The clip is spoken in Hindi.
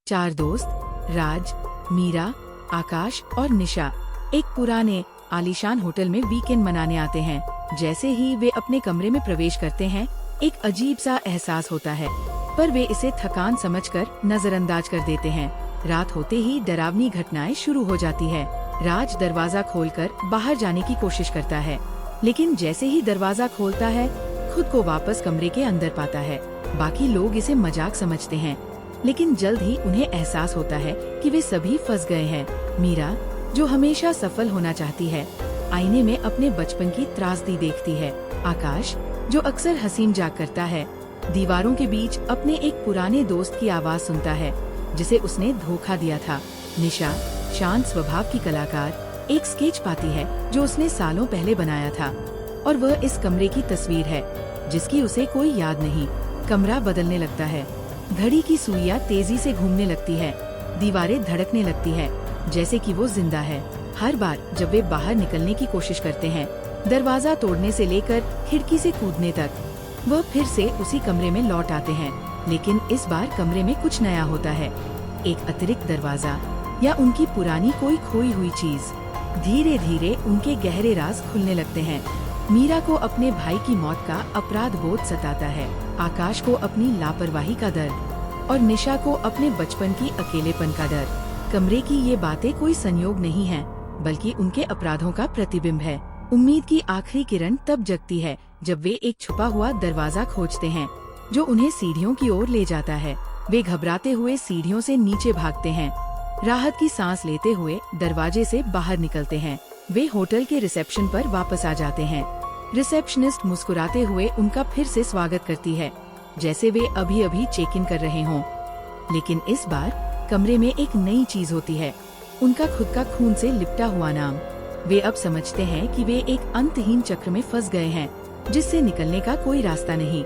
चार दोस्त राज, मीरा, आकाश और निशा एक पुराने आलीशान होटल में वीकेंड मनाने आते हैं। जैसे ही वे अपने कमरे में प्रवेश करते हैं, एक अजीब सा एहसास होता है, पर वे इसे थकान समझकर नजरअंदाज कर देते हैं। रात होते ही डरावनी घटनाएं शुरू हो जाती है। राज दरवाजा खोलकर बाहर जाने की कोशिश करता है, लेकिन जैसे ही दरवाजा खोलता है, खुद को वापस कमरे के अंदर पाता है। बाकी लोग इसे मजाक समझते हैं, लेकिन जल्द ही उन्हें एहसास होता है कि वे सभी फंस गए हैं। मीरा, जो हमेशा सफल होना चाहती है, आईने में अपने बचपन की त्रासदी देखती है। आकाश, जो अक्सर हंसी मजाक करता है, दीवारों के बीच अपने एक पुराने दोस्त की आवाज सुनता है, जिसे उसने धोखा दिया था। निशा, शांत स्वभाव की कलाकार, एक स्केच पाती है जो उसने सालों पहले बनाया था, और वह इस कमरे की तस्वीर है जिसकी उसे कोई याद नहीं। कमरा बदलने लगता है, घड़ी की सुइयां तेजी से घूमने लगती है, दीवारें धड़कने लगती है जैसे कि वो जिंदा है। हर बार जब वे बाहर निकलने की कोशिश करते हैं, दरवाजा तोड़ने से लेकर खिड़की से कूदने तक, वह फिर से उसी कमरे में लौट आते हैं। लेकिन इस बार कमरे में कुछ नया होता है, एक अतिरिक्त दरवाजा या उनकी पुरानी कोई खोई हुई चीज। धीरे धीरे उनके गहरे राज खुलने लगते हैं। मीरा को अपने भाई की मौत का अपराध बोध सताता है, आकाश को अपनी लापरवाही का दर्द, और निशा को अपने बचपन की अकेलेपन का डर। कमरे की ये बातें कोई संयोग नहीं है, बल्कि उनके अपराधों का प्रतिबिंब है। उम्मीद की आखिरी किरण तब जगती है जब वे एक छुपा हुआ दरवाजा खोजते हैं, जो उन्हें सीढ़ियों की ओर ले जाता है। वे घबराते हुए सीढ़ियों से नीचे भागते हैं, राहत की सांस लेते हुए दरवाजे से बाहर निकलते हैं। वे होटल के रिसेप्शन पर वापस आ जाते हैं। रिसेप्शनिस्ट मुस्कुराते हुए उनका फिर से स्वागत करती है, जैसे वे अभी अभी चेक इन कर रहे हों। लेकिन इस बार कमरे में एक नई चीज होती है, उनका खुद का खून से लिपटा हुआ नाम। वे अब समझते हैं कि वे एक अंतहीन चक्र में फंस गए हैं, जिससे निकलने का कोई रास्ता नहीं।